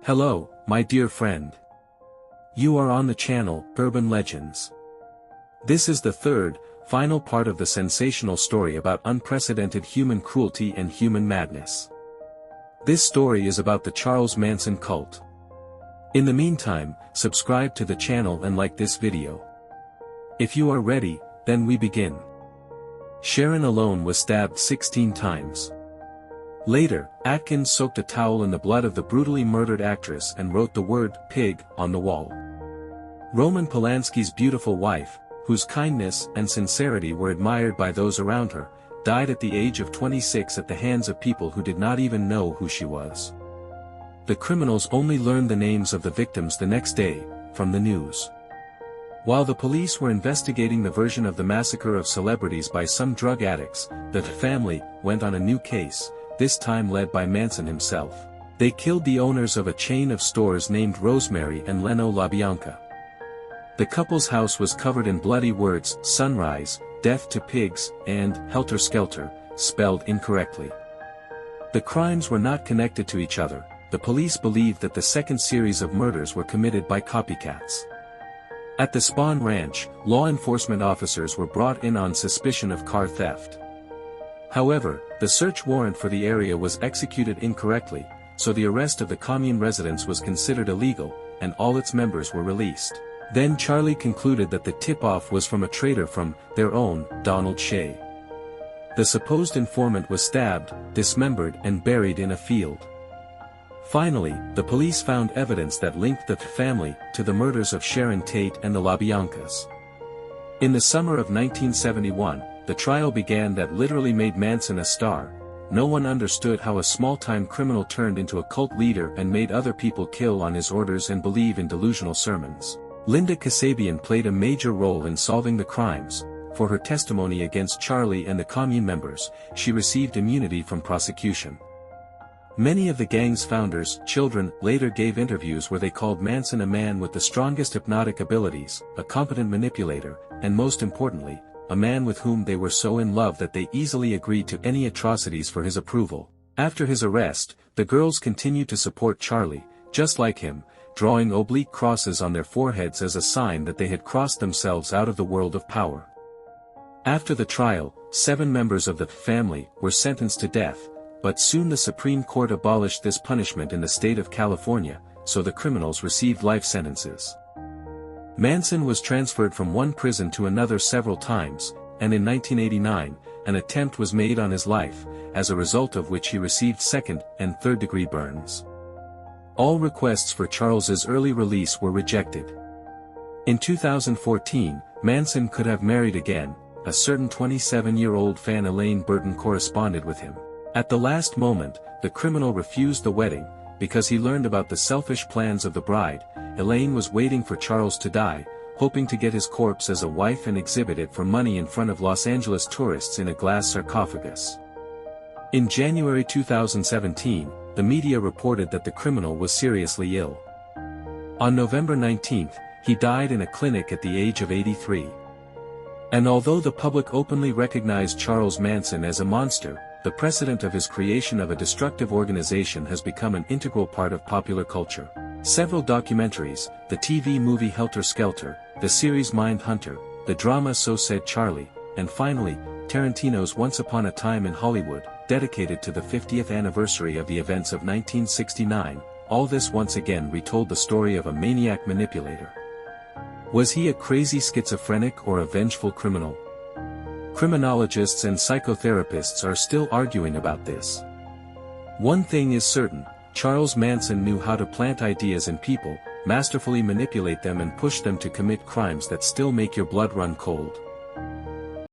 Hello, my dear friend. You are on the channel, Urban Legends. This is the third, final part of the sensational story about unprecedented human cruelty and human madness. This story is about the Charles Manson cult. In the meantime, subscribe to the channel and like this video. If you are ready, then we begin. Sharon alone was stabbed 16 times. Later, Atkins soaked a towel in the blood of the brutally murdered actress and wrote the word "pig" on the wall. Roman Polanski's beautiful wife, whose kindness and sincerity were admired by those around her, died at the age of 26 at the hands of people who did not even know who she was. The criminals only learned the names of the victims the next day, from the news. While the police were investigating the version of the massacre of celebrities by some drug addicts, the family went on a new case, this time led by Manson himself. They killed the owners of a chain of stores named Rosemary and Leno LaBianca. The couple's house was covered in bloody words, "sunrise," "death to pigs," and "Helter Skelter," spelled incorrectly. The crimes were not connected to each other. The police believed that the second series of murders were committed by copycats. At the Spahn Ranch, law enforcement officers were brought in on suspicion of car theft. However, the search warrant for the area was executed incorrectly, so the arrest of the commune residents was considered illegal, and all its members were released. Then Charlie concluded that the tip-off was from a traitor from their own Shea. The supposed informant was stabbed, dismembered and buried in a field. Finally, the police found evidence that linked the family to the murders of Sharon Tate and the LaBiancas. In the summer of 1971, the trial began that literally made Manson a star. No one understood how a small-time criminal turned into a cult leader and made other people kill on his orders and believe in delusional sermons. Linda Kasabian played a major role in solving the crimes. For her testimony against Charlie and the commune members, she received immunity from prosecution. Many of the gang's founders' children later gave interviews where they called Manson a man with the strongest hypnotic abilities, a competent manipulator, and most importantly, a man with whom they were so in love that they easily agreed to any atrocities for his approval. After his arrest, the girls continued to support Charlie, just like him, drawing oblique crosses on their foreheads as a sign that they had crossed themselves out of the world of power. After the trial, 7 members of the family were sentenced to death, but soon the Supreme Court abolished this punishment in the state of California, so the criminals received life sentences. Manson was transferred from one prison to another several times, and in 1989, an attempt was made on his life, as a result of which he received second- and third-degree burns. All requests for Charles's early release were rejected. In 2014, Manson could have married again. A certain 27-year-old fan Elaine Burton corresponded with him. At the last moment, the criminal refused the wedding, because he learned about the selfish plans of the bride. Elaine was waiting for Charles to die, hoping to get his corpse as a wife and exhibit it for money in front of Los Angeles tourists in a glass sarcophagus. In January 2017, the media reported that the criminal was seriously ill. On November 19, he died in a clinic at the age of 83. And although the public openly recognized Charles Manson as a monster, the precedent of his creation of a destructive organization has become an integral part of popular culture. Several documentaries, the TV movie Helter Skelter, the series Mindhunter, the drama So Said Charlie, and finally, Tarantino's Once Upon a Time in Hollywood, dedicated to the 50th anniversary of the events of 1969, all this once again retold the story of a maniac manipulator. Was he a crazy schizophrenic or a vengeful criminal? Criminologists and psychotherapists are still arguing about this. One thing is certain, Charles Manson knew how to plant ideas in people, masterfully manipulate them and push them to commit crimes that still make your blood run cold.